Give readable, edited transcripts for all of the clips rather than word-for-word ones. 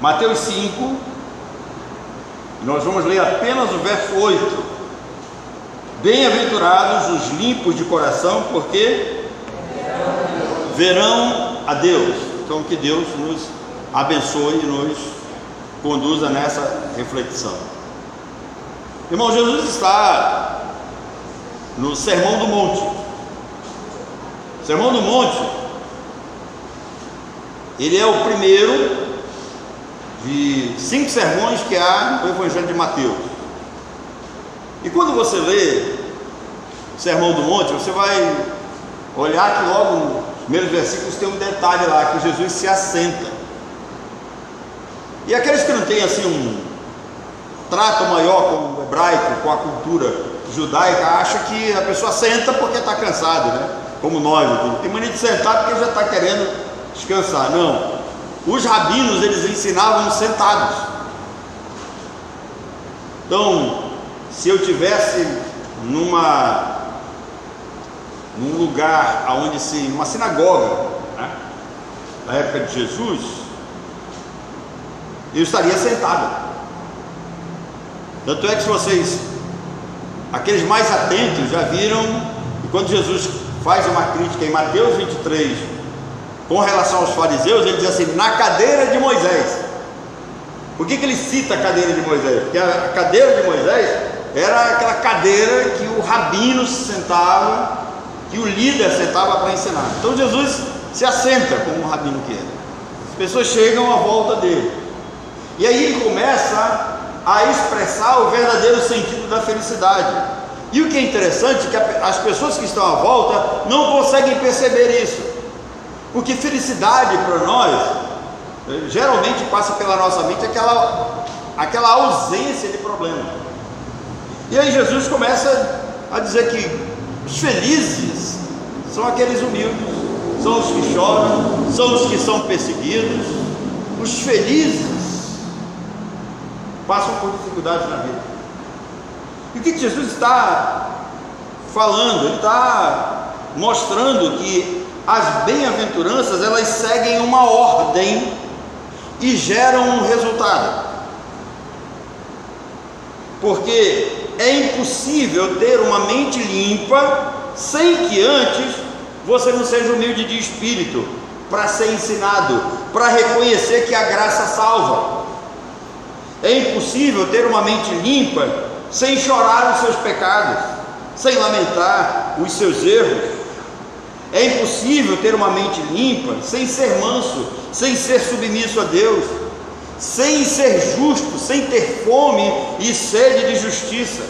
Mateus 5, nós vamos ler apenas o verso 8. Bem-aventurados os limpos de coração, porque verão a Deus. Então que Deus nos abençoe e nos conduza nessa reflexão. Irmão, Jesus está no Sermão do Monte. O Sermão do Monte, ele é o primeiro de 5 sermões que há no Evangelho de Mateus. E quando você lê o Sermão do Monte, você vai olhar que logo nos primeiros versículos tem um detalhe lá, que Jesus se assenta. E aqueles que não têm assim um trato maior com o hebraico, com a cultura judaica, acham que a pessoa senta porque está cansado, né? Como nós, tem mania de sentar porque já está querendo descansar. Não, os rabinos, eles ensinavam sentados. Então, se eu tivesse num lugar onde uma sinagoga, né, na época de Jesus, eu estaria sentado. Tanto é que, se vocês, aqueles mais atentos, já viram, e quando Jesus faz uma crítica em Mateus 23 com relação aos fariseus, ele diz assim: na cadeira de Moisés. Por que ele cita a cadeira de Moisés? Porque a cadeira de Moisés era aquela cadeira que o rabino sentava, que o líder sentava para ensinar. Então Jesus se assenta como um rabino que era. As pessoas chegam à volta dele, e aí ele começa a expressar o verdadeiro sentido da felicidade. E o que é interessante é que as pessoas que estão à volta não conseguem perceber isso, porque felicidade para nós geralmente passa pela nossa mente aquela ausência de problema. E aí Jesus começa a dizer que os felizes são aqueles humildes, são os que choram, são os que são perseguidos. Os felizes passam por dificuldades na vida. E o que Jesus está falando? Ele está mostrando que as bem-aventuranças, elas seguem uma ordem e geram um resultado. Porque é impossível ter uma mente limpa sem que antes você não seja humilde de espírito, para ser ensinado, para reconhecer que a graça salva. É impossível ter uma mente limpa sem chorar os seus pecados, sem lamentar os seus erros. É impossível ter uma mente limpa sem ser manso, sem ser submisso a Deus, sem ser justo, sem ter fome e sede de justiça,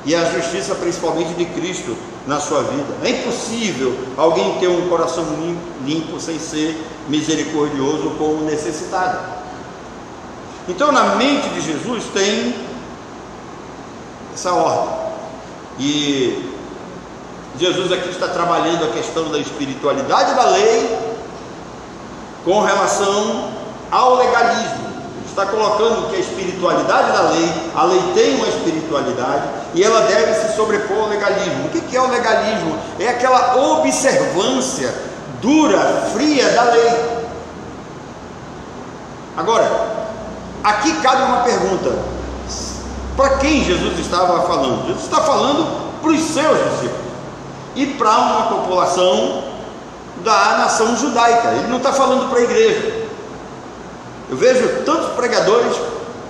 e a justiça principalmente de Cristo na sua vida. É impossível alguém ter um coração limpo sem ser misericordioso com o necessitado. Então, na mente de Jesus tem essa ordem, e Jesus aqui está trabalhando a questão da espiritualidade da lei com relação ao legalismo. Está colocando que a espiritualidade da lei, a lei tem uma espiritualidade e ela deve se sobrepor ao legalismo. O que é o legalismo? É aquela observância dura, fria da lei. Agora, aqui cabe uma pergunta: para quem Jesus estava falando? Jesus está falando para os seus discípulos e para uma população da nação judaica. Ele não está falando para a igreja. Eu vejo tantos pregadores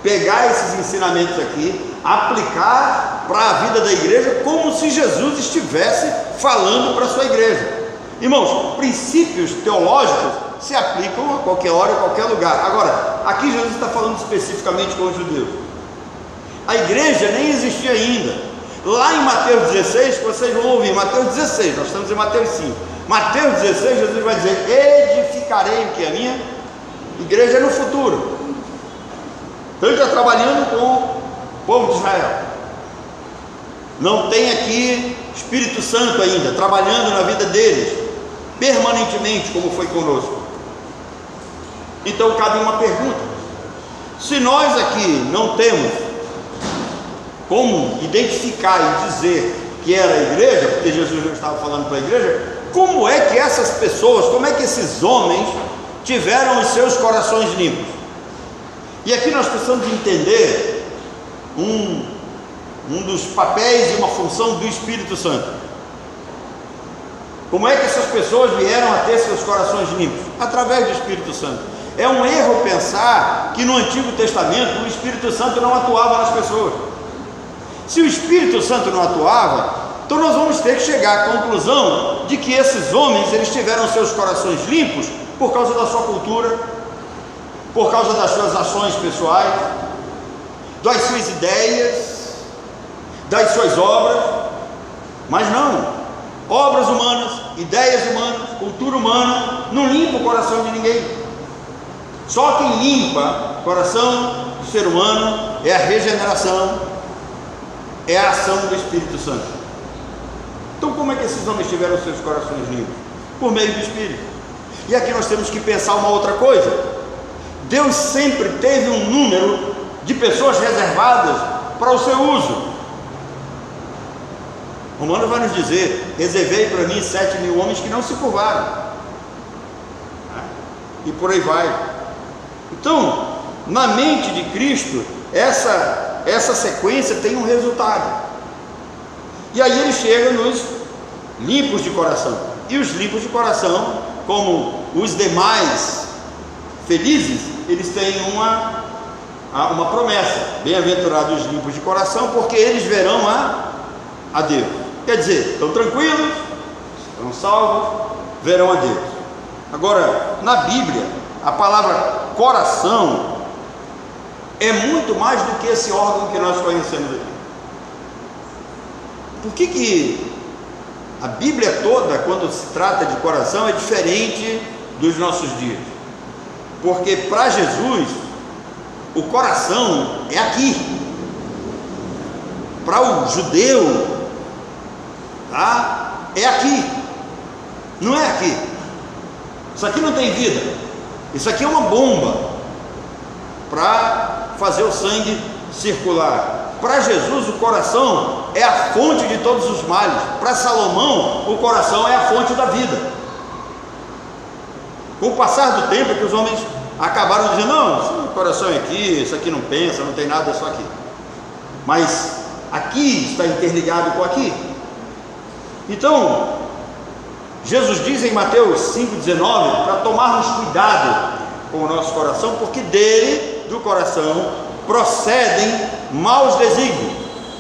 pegar esses ensinamentos aqui, aplicar para a vida da igreja, como se Jesus estivesse falando para a sua igreja. Irmãos, princípios teológicos se aplicam a qualquer hora, em qualquer lugar. Agora, aqui Jesus está falando especificamente com os judeus. A igreja nem existia ainda. Lá em Mateus 16, vocês vão ouvir, Mateus 16, nós estamos em Mateus 5. Mateus 16, Jesus vai dizer: edificarei o que? A minha igreja no futuro. Então ele está trabalhando com o povo de Israel. Não tem aqui Espírito Santo ainda, trabalhando na vida deles, permanentemente, como foi conosco. Então cabe uma pergunta: se nós aqui não temos como identificar e dizer que era a igreja, porque Jesus já estava falando para a igreja, como é que essas pessoas, como é que esses homens tiveram os seus corações limpos. E aqui nós precisamos entender um dos papéis e uma função do Espírito Santo. Como é que essas pessoas vieram a ter seus corações limpos? Através do Espírito Santo. É um erro pensar que no Antigo Testamento o Espírito Santo não atuava nas pessoas. Se o Espírito Santo não atuava, então nós vamos ter que chegar à conclusão de que esses homens, eles tiveram seus corações limpos por causa da sua cultura, por causa das suas ações pessoais, das suas ideias, das suas obras. Mas não, obras humanas, ideias humanas, cultura humana não limpa o coração de ninguém. Só quem limpa o coração do ser humano é a regeneração, é a ação do Espírito Santo. Então como é que esses homens tiveram seus corações limpos? Por meio do Espírito. E aqui nós temos que pensar uma outra coisa. Deus sempre teve um número de pessoas reservadas para o seu uso. Romanos vai nos dizer: reservei para mim 7.000 homens que não se curvaram, e por aí vai. Então, na mente de Cristo, essa sequência tem um resultado. E aí ele chega nos limpos de coração. E os limpos de coração, como os demais felizes, eles têm uma promessa: bem-aventurados os limpos de coração, porque eles verão a Deus. Quer dizer, estão tranquilos, estão salvos, verão a Deus. Agora, na Bíblia, a palavra coração é muito mais do que esse órgão que nós conhecemos aqui. Por que a Bíblia toda, quando se trata de coração, é diferente dos nossos dias? Porque para Jesus, o coração é aqui. Para o judeu, é aqui, não é aqui. Isso aqui não tem vida. Isso aqui é uma bomba para fazer o sangue circular. Para Jesus, o coração é a fonte de todos os males. Para Salomão, o coração é a fonte da vida. Com o passar do tempo, é que os homens acabaram dizendo: não, o coração é aqui, isso aqui não pensa, não tem nada, é só aqui. Mas aqui está interligado com aqui. Então, Jesus diz em Mateus 5,19 para tomarmos cuidado com o nosso coração, porque dele, do coração, procedem maus desígnios,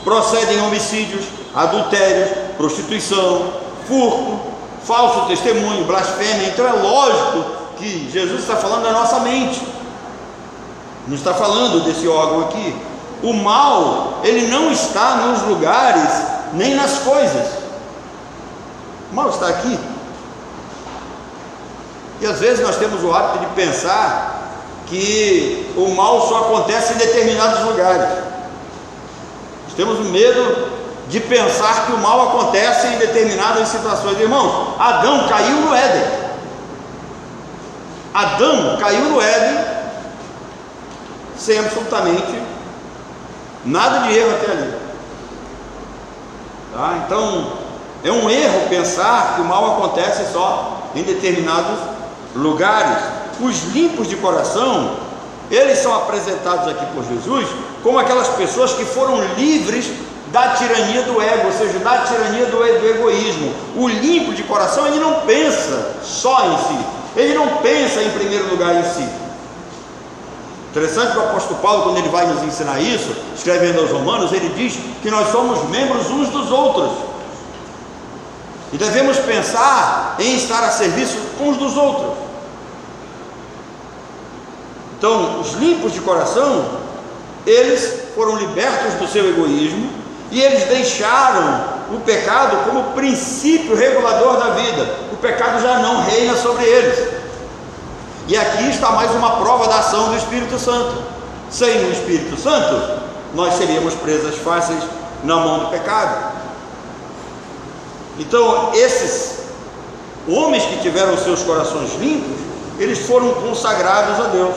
procedem homicídios, adultérios, prostituição, furto, falso testemunho, blasfêmia. Então é lógico que Jesus está falando da nossa mente, não está falando desse órgão aqui. O mal, ele não está nos lugares nem nas coisas. O mal está aqui. E às vezes nós temos o hábito de pensar que o mal só acontece em determinados lugares. Nós temos o medo de pensar que o mal acontece em determinadas situações. Irmãos, Adão caiu no Éden. Adão caiu no Éden sem absolutamente nada de erro até ali. Tá? Então, é um erro pensar que o mal acontece só em determinados lugares. Os limpos de coração, eles são apresentados aqui por Jesus como aquelas pessoas que foram livres da tirania do ego, ou seja, da tirania do egoísmo. O limpo de coração, ele não pensa só em si, ele não pensa em primeiro lugar em si. Interessante que o apóstolo Paulo, quando ele vai nos ensinar isso, escrevendo aos Romanos, ele diz que nós somos membros uns dos outros e devemos pensar em estar a serviço uns dos outros. Então, os limpos de coração, eles foram libertos do seu egoísmo e eles deixaram o pecado como princípio regulador da vida. O pecado já não reina sobre eles. E aqui está mais uma prova da ação do Espírito Santo. Sem o Espírito Santo, nós seríamos presas fáceis na mão do pecado. Então, esses homens que tiveram seus corações limpos, eles foram consagrados a Deus.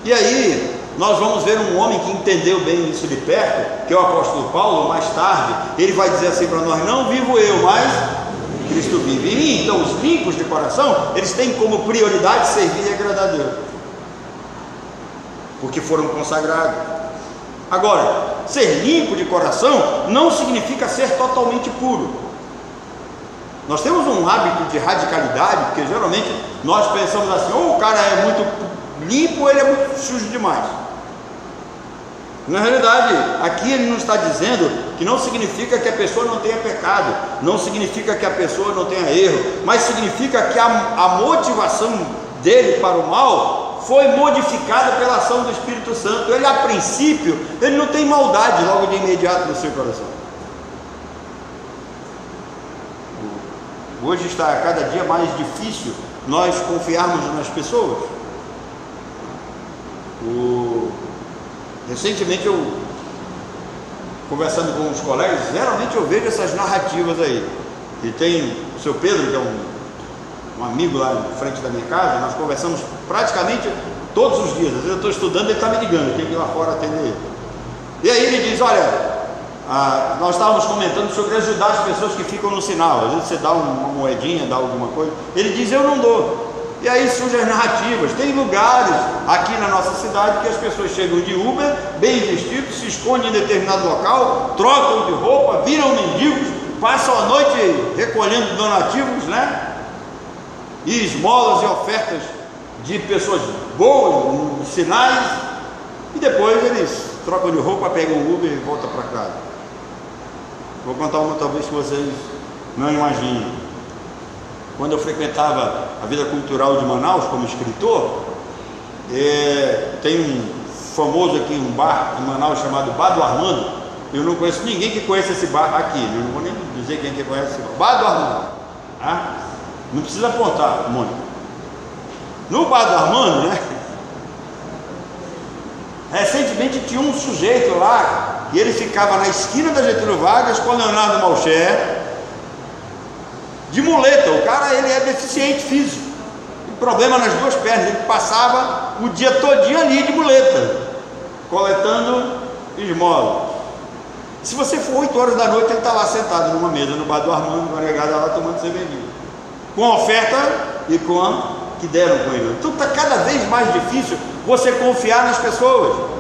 E aí, nós vamos ver um homem que entendeu bem isso de perto, que é o apóstolo Paulo. Mais tarde, ele vai dizer assim para nós: não vivo eu, mas Cristo vive em mim. Então os limpos de coração, eles têm como prioridade servir e agradar a Deus, porque foram consagrados. Agora, ser limpo de coração não significa ser totalmente puro. Nós temos um hábito de radicalidade, porque geralmente nós pensamos assim: ou o cara é muito limpo ou ele é muito sujo demais. Na realidade, aqui ele não está dizendo que não significa que a pessoa não tenha pecado, não significa que a pessoa não tenha erro, mas significa que a motivação dele para o mal foi modificada pela ação do Espírito Santo. Ele, a princípio, ele não tem maldade logo de imediato no seu coração. Hoje está cada dia mais difícil nós confiarmos nas pessoas. Recentemente eu, conversando com uns colegas, geralmente eu vejo essas narrativas aí. E tem o seu Pedro, que é um amigo lá em frente da minha casa, nós conversamos praticamente todos os dias. Às vezes eu estou estudando, ele está me ligando, eu tenho que ir lá fora atender ele. E aí ele diz: olha, nós estávamos comentando sobre ajudar as pessoas que ficam no sinal. Às vezes você dá uma moedinha, dá alguma coisa. Ele diz: eu não dou. E aí surgem as narrativas. Tem lugares aqui na nossa cidade que as pessoas chegam de Uber, bem vestidos, se escondem em determinado local, trocam de roupa, viram mendigos, passam a noite recolhendo donativos, né? E esmolas e ofertas de pessoas boas, nos sinais, e depois eles trocam de roupa, pegam o Uber e voltam para casa. Vou contar uma talvez que vocês não imaginem. Quando eu frequentava a vida cultural de Manaus como escritor, tem um famoso aqui, um bar em Manaus chamado Bar do Armando. Eu não conheço ninguém que conheça esse bar aqui, eu não vou nem dizer quem que conhece esse bar. Bar do Armando, tá? Não precisa apontar, Mônica. No Bar do Armando, né? Recentemente tinha um sujeito lá, e ele ficava na esquina da Getúlio Vargas com Leonardo Malcher, de muleta. O cara, ele é deficiente físico, tem problema nas duas pernas. Ele passava o dia todinho ali de muleta, coletando esmola. Se você for 8 horas da noite, ele está lá sentado numa mesa no Bar do Armando, com a negada lá tomando cervejinha, com a oferta e com a que deram com ele. Então está cada vez mais difícil você confiar nas pessoas.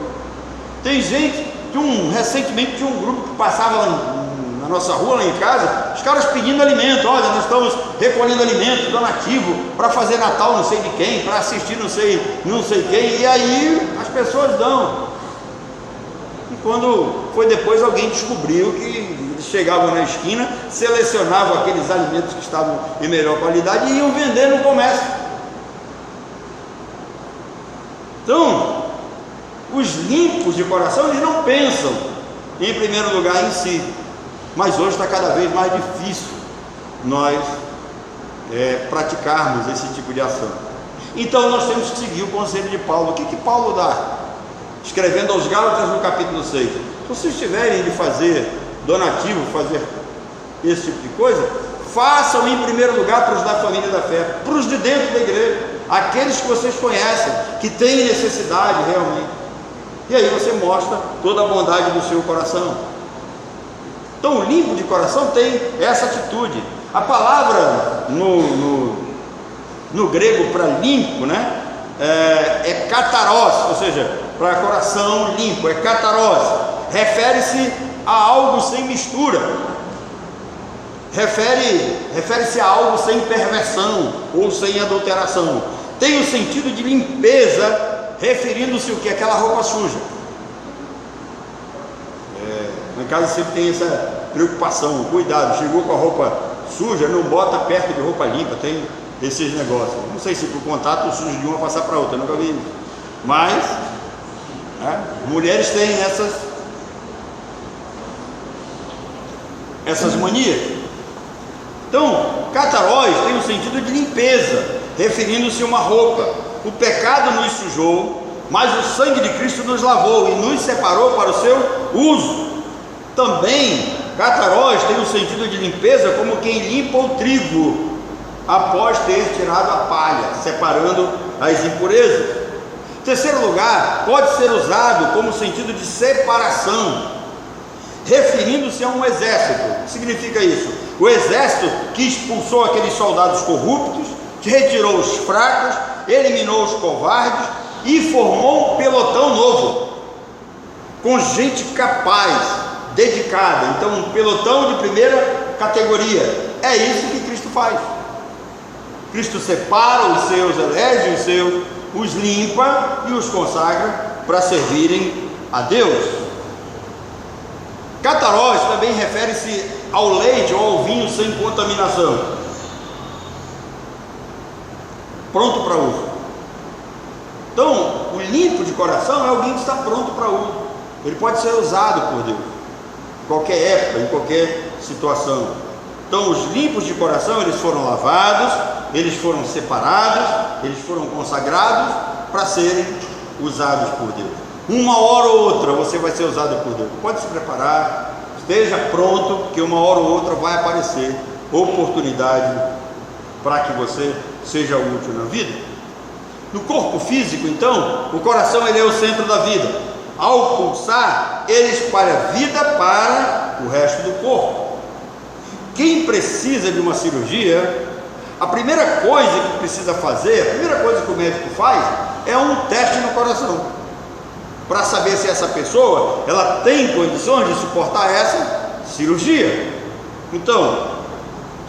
Tem gente, recentemente tinha um grupo que passava lá na nossa rua, lá em casa, os caras pedindo alimento. Olha, nós estamos recolhendo alimento donativo para fazer Natal não sei de quem, para assistir não sei quem, e aí as pessoas dão. E quando foi depois, alguém descobriu que eles chegavam na esquina, selecionavam aqueles alimentos que estavam em melhor qualidade e iam vender no comércio. Então, os limpos de coração, eles não pensam em primeiro lugar em si. Mas hoje está cada vez mais difícil nós praticarmos esse tipo de ação. Então nós temos que seguir o conselho de Paulo. O que Paulo dá? Escrevendo aos Gálatas no capítulo 6. Se vocês tiverem de fazer donativo, fazer esse tipo de coisa, façam em primeiro lugar para os da família da fé, para os de dentro da igreja, aqueles que vocês conhecem, que têm necessidade realmente. E aí você mostra toda a bondade do seu coração. Então o limpo de coração tem essa atitude. A palavra no grego para limpo, né, é kataros, ou seja, para coração limpo, é kataros. Refere-se a algo sem mistura, refere-se a algo sem perversão ou sem adulteração. Tem o sentido de limpeza, referindo-se o que? Aquela roupa suja. Em casa sempre tem essa preocupação, cuidado, chegou com a roupa suja, não bota perto de roupa limpa, tem esses negócios. Não sei se por contato o sujo de uma passar para outra, eu nunca vi isso. Mas mulheres têm essas manias. Então, kataros tem o sentido de limpeza, referindo-se a uma roupa. O pecado nos sujou, mas o sangue de Cristo nos lavou e nos separou para o seu uso. Também, kataros tem o sentido de limpeza como quem limpa o trigo após ter tirado a palha, separando as impurezas. Em terceiro lugar, pode ser usado como sentido de separação, referindo-se a um exército. O que significa isso? o exército que expulsou aqueles soldados corruptos, que retirou os fracos, eliminou os covardes e formou um pelotão novo, com gente capaz, dedicada. Então, um pelotão de primeira categoria. É isso que Cristo faz. Cristo separa os seus, elege os seus, os limpa e os consagra para servirem a Deus. Catarós também refere-se ao leite ou ao vinho sem contaminação, pronto para uso. Então, o limpo de coração é alguém que está pronto para uso. Ele pode ser usado por Deus, em qualquer época, em qualquer situação. Então, os limpos de coração, eles foram lavados, eles foram separados, eles foram consagrados para serem usados por Deus. Uma hora ou outra você vai ser usado por Deus. Pode se preparar, esteja pronto, que uma hora ou outra vai aparecer oportunidade para que você seja útil na vida. No corpo físico, então, o coração ele é o centro da vida. Ao pulsar, ele espalha vida para o resto do corpo. Quem precisa de uma cirurgia, a primeira coisa que precisa fazer, a primeira coisa que o médico faz é um teste no coração, para saber se essa pessoa ela tem condições de suportar essa cirurgia. Então,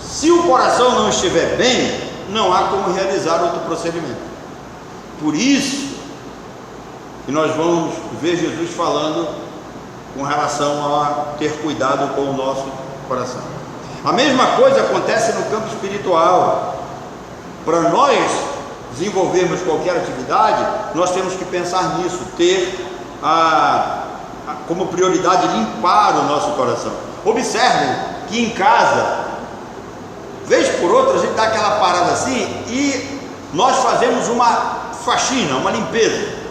se o coração não estiver bem, não há como realizar outro procedimento. Por isso que nós vamos ver Jesus falando com relação a ter cuidado com o nosso coração. A mesma coisa acontece no campo espiritual. Para nós desenvolvermos qualquer atividade, nós temos que pensar nisso, ter como prioridade limpar o nosso coração. Observem que em casa, vez por outra, a gente dá aquela parada assim e nós fazemos uma faxina, uma limpeza,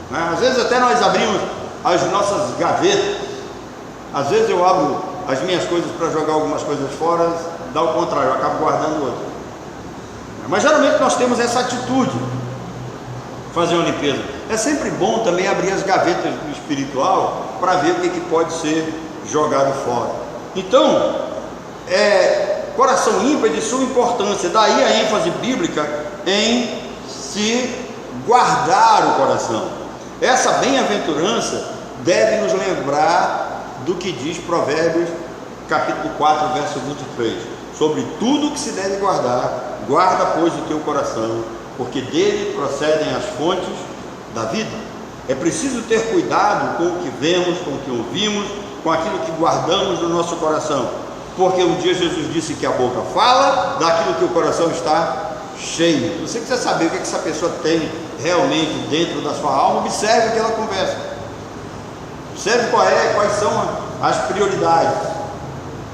né? Às vezes até nós abrimos as nossas gavetas. Às vezes eu abro as minhas coisas para jogar algumas coisas fora, dá o contrário, eu acabo guardando outras. Mas geralmente nós temos essa atitude, fazer uma limpeza. É sempre bom também abrir as gavetas do espiritual para ver o que pode ser jogado fora. Então, coração limpo é de suma importância. Daí a ênfase bíblica em se guardar o coração. Essa bem-aventurança deve nos lembrar do que diz Provérbios capítulo 4, verso 23. Sobre tudo que se deve guardar, guarda pois o teu coração, porque dele procedem as fontes da vida. É preciso ter cuidado com o que vemos, com o que ouvimos, com aquilo que guardamos no nosso coração, porque um dia Jesus disse que a boca fala daquilo que o coração está cheio. Você quiser saber o que essa pessoa tem realmente dentro da sua alma, observe o que ela conversa, observe quais são as prioridades,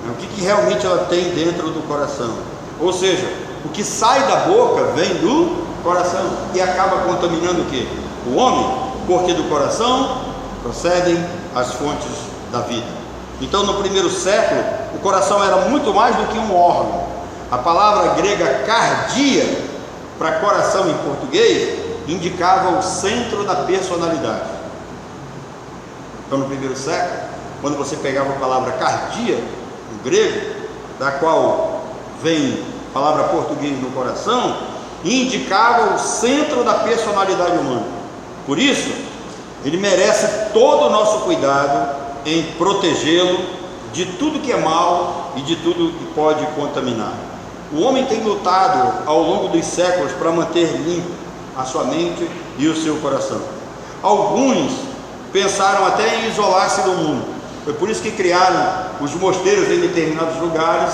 o que realmente ela tem dentro do coração. Ou seja, o que sai da boca vem do coração e acaba contaminando o quê? O homem, porque do coração procedem as fontes da vida. Então, no primeiro século, o coração era muito mais do que um órgão. A palavra grega cardia, para coração em português, indicava o centro da personalidade. Então, no primeiro século, quando você pegava a palavra cardia, no grego, da qual vem a palavra português no coração, indicava o centro da personalidade humana. Por isso, ele merece todo o nosso cuidado em protegê-lo de tudo que é mal e de tudo que pode contaminar. O homem tem lutado ao longo dos séculos para manter limpo a sua mente e o seu coração. Alguns pensaram até em isolar-se do mundo. Foi por isso que criaram os mosteiros em determinados lugares.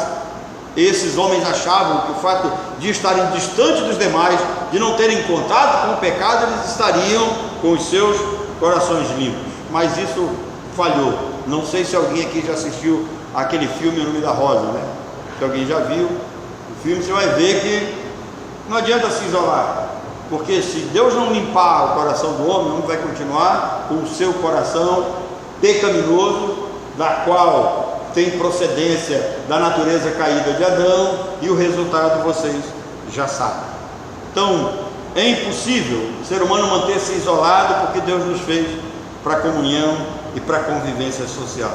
Esses homens achavam que o fato de estarem distantes dos demais, de não terem contato com o pecado, eles estariam com os seus corações limpos. Mas isso falhou. Não sei se alguém aqui já assistiu aquele filme O Nome da Rosa, né? Se alguém já viu o filme, você vai ver que não adianta se isolar, porque se Deus não limpar o coração do homem, o homem vai continuar com o seu coração pecaminoso, da qual tem procedência da natureza caída de Adão, e o resultado vocês já sabem. Então, é impossível o ser humano manter-se isolado, porque Deus nos fez para comunhão e para convivência social.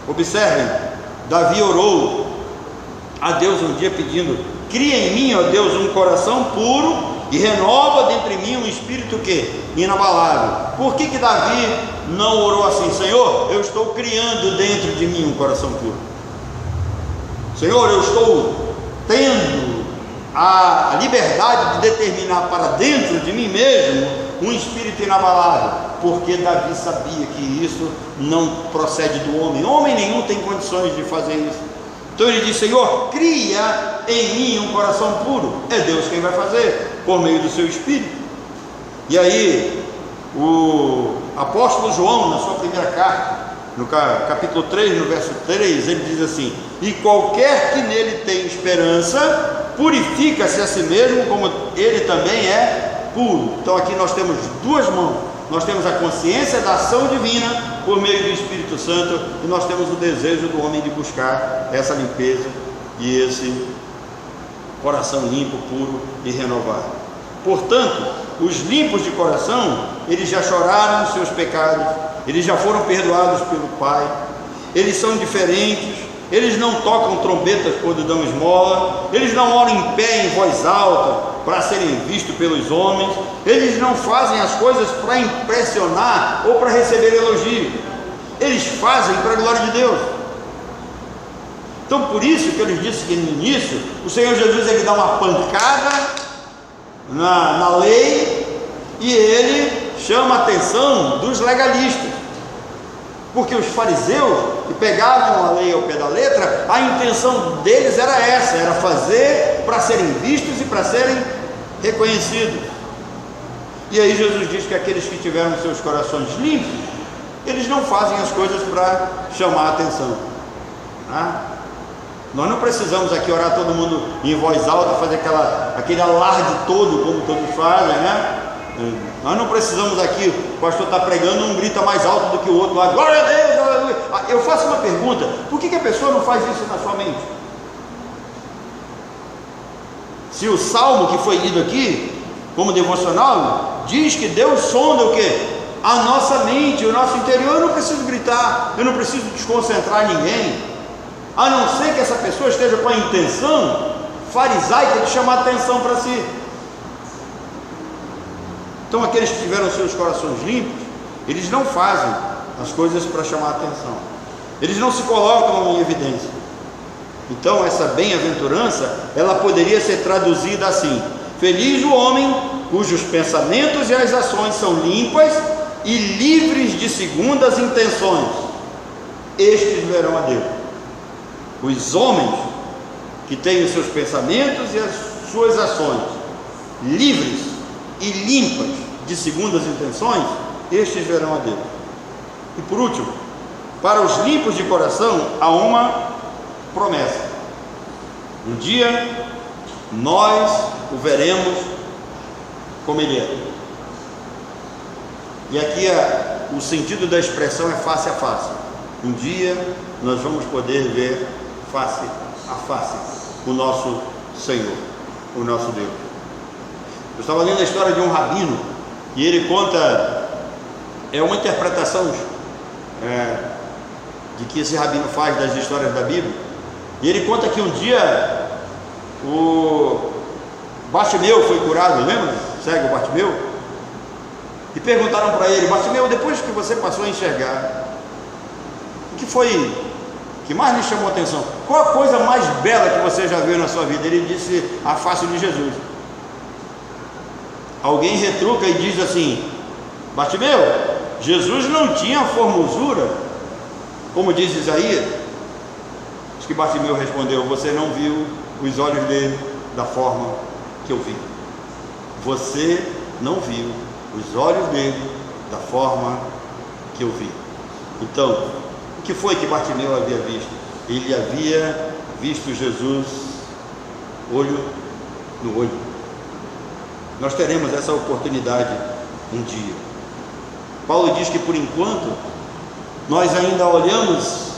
Observem, Davi orou a Deus um dia pedindo: cria em mim, ó Deus, um coração puro e renova dentro de mim um espírito que? Inabalável. Por que Davi não orou assim? Senhor, eu estou criando dentro de mim um coração puro. Senhor, eu estou tendo a liberdade de determinar para dentro de mim mesmo um espírito inabalável, porque Davi sabia que isso não procede do homem. Homem nenhum tem condições de fazer isso. Então ele diz: Senhor, cria em mim um coração puro. É Deus quem vai fazer, por meio do seu Espírito. E aí o apóstolo João, na sua primeira carta, no capítulo 3, no verso 3, ele diz assim: e qualquer que nele tem esperança, purifica-se a si mesmo, como ele também é puro. Então aqui nós temos duas mãos. Nós temos a consciência da ação divina por meio do Espírito Santo, e nós temos o desejo do homem de buscar essa limpeza e esse coração limpo, puro e renovado. Portanto, os limpos de coração, eles já choraram os seus pecados, eles já foram perdoados pelo Pai, eles são diferentes, eles não tocam trombetas quando dão esmola, eles não oram em pé em voz alta para serem vistos pelos homens, eles não fazem as coisas para impressionar ou para receber elogio, eles fazem para a glória de Deus. Então por isso que eu lhes disse que no início o Senhor Jesus, ele dá uma pancada na lei, e ele chama a atenção dos legalistas, porque os fariseus que pegavam a lei ao pé da letra, a intenção deles era essa, era fazer para serem vistos e para serem reconhecidos. E aí Jesus diz que aqueles que tiveram seus corações limpos, eles não fazem as coisas para chamar a atenção, tá? Nós não precisamos aqui orar todo mundo em voz alta, fazer aquele alarde todo como todos fazem, né? Nós não precisamos aqui, o pastor está pregando, um grita mais alto do que o outro lá, glória a Deus, aleluia. Eu faço uma pergunta: por que a pessoa não faz isso na sua mente? Se o salmo que foi lido aqui, como devocional, diz que Deus sonda o quê? A nossa mente, o nosso interior. Eu não preciso gritar, eu não preciso desconcentrar ninguém, a não ser que essa pessoa esteja com a intenção farisaica de chamar atenção para si. Então aqueles que tiveram seus corações limpos, eles não fazem as coisas para chamar atenção, eles não se colocam em evidência. Então essa bem-aventurança, ela poderia ser traduzida assim: feliz o homem cujos pensamentos e as ações são limpas e livres de segundas intenções, estes verão a Deus. Os homens que têm os seus pensamentos e as suas ações livres e limpas de segundas intenções, estes verão a Deus. E por último, para os limpos de coração há uma promessa: um dia nós o veremos como ele é. E aqui o sentido da expressão é face a face. Um dia nós vamos poder ver face a face o nosso Senhor, o nosso Deus. Eu estava lendo a história de um rabino, e ele conta, é uma interpretação de que esse rabino faz das histórias da Bíblia, e ele conta que um dia o Bartimeu foi curado, lembra? Segue o Bartimeu? E perguntaram para ele: Bartimeu, depois que você passou a enxergar, o que foi que mais lhe chamou a atenção? Qual a coisa mais bela que você já viu na sua vida? Ele disse: a face de Jesus. Alguém retruca e diz assim: Bartimeu, Jesus não tinha formosura, como diz Isaías. Diz que Bartimeu respondeu: você não viu os olhos dele da forma que eu vi. Você não viu os olhos dele da forma que eu vi. Então, o que foi que Bartimeu havia visto? Ele havia visto Jesus olho no olho. Nós teremos essa oportunidade um dia. Paulo diz que por enquanto nós ainda olhamos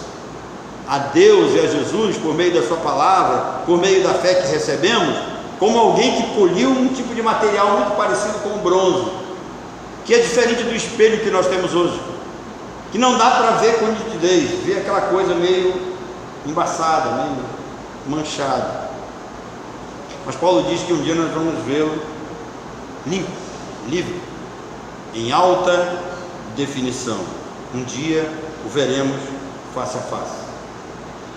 a Deus e a Jesus por meio da sua palavra, por meio da fé que recebemos, como alguém que poliu um tipo de material muito parecido com o bronze, que é diferente do espelho que nós temos hoje, que não dá para ver com nitidez, ver aquela coisa meio embaçada, meio manchado. Mas Paulo diz que um dia nós vamos vê-lo limpo, livre, em alta definição. Um dia o veremos face a face.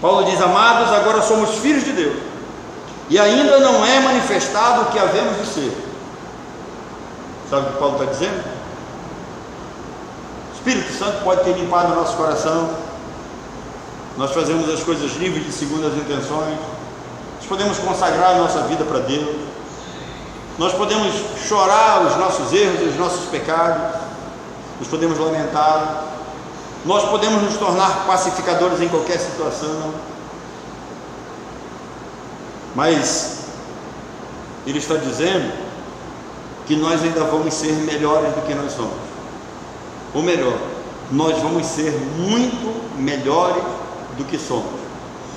Paulo diz: amados, agora somos filhos de Deus, e ainda não é manifestado o que havemos de ser. Sabe o que Paulo está dizendo? O Espírito Santo pode ter limpado o nosso coração, nós fazemos as coisas livres de segundas intenções, nós podemos consagrar a nossa vida para Deus, nós podemos chorar os nossos erros, os nossos pecados, nós podemos lamentar, nós podemos nos tornar pacificadores em qualquer situação, mas ele está dizendo que nós ainda vamos ser melhores do que nós somos, ou melhor, nós vamos ser muito melhores do que somos.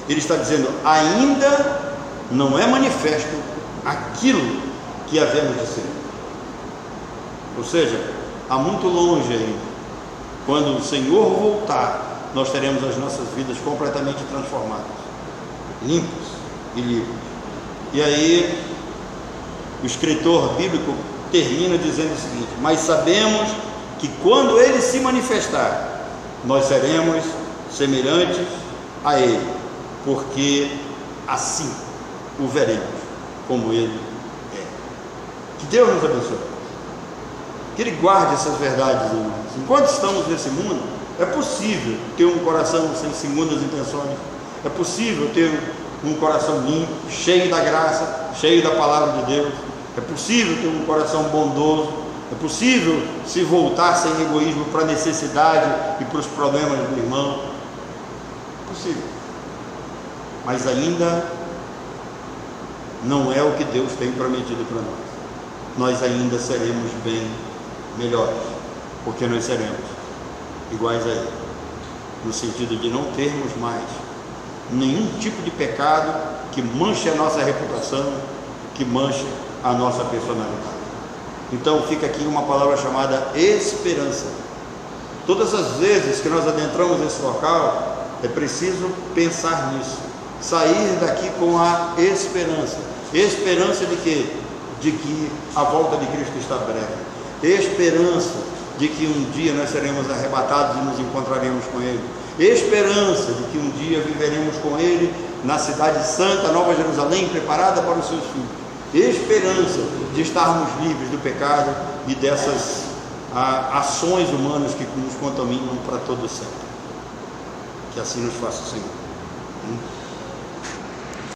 Ele está dizendo: ainda não é manifesto aquilo que havemos de ser. Ou seja, há muito longe ainda. Quando o Senhor voltar, nós teremos as nossas vidas completamente transformadas, limpas e livres. E aí o escritor bíblico termina dizendo o seguinte: mas sabemos que quando Ele se manifestar, nós seremos semelhantes a Ele, porque assim o veremos como Ele é. Que Deus nos abençoe, que Ele guarde essas verdades, irmãos. Enquanto estamos nesse mundo, é possível ter um coração sem segundas intenções, é possível ter um coração limpo, cheio da graça, cheio da palavra de Deus, é possível ter um coração bondoso, é possível se voltar sem egoísmo para a necessidade e para os problemas do irmão, é possível, mas ainda não é o que Deus tem prometido para nós ainda seremos bem melhores, porque nós seremos iguais a Ele, no sentido de não termos mais nenhum tipo de pecado que manche a nossa reputação, que manche a nossa personalidade. Então fica aqui uma palavra chamada esperança. Todas as vezes que nós adentramos esse local, é preciso pensar nisso, sair daqui com a esperança. Esperança de quê? De que a volta de Cristo está breve, esperança de que um dia nós seremos arrebatados e nos encontraremos com Ele, esperança de que um dia viveremos com Ele na cidade santa, Nova Jerusalém, preparada para os seus filhos, esperança de estarmos livres do pecado e dessas ações humanas que nos contaminam para todo sempre. Que assim nos faça o Senhor.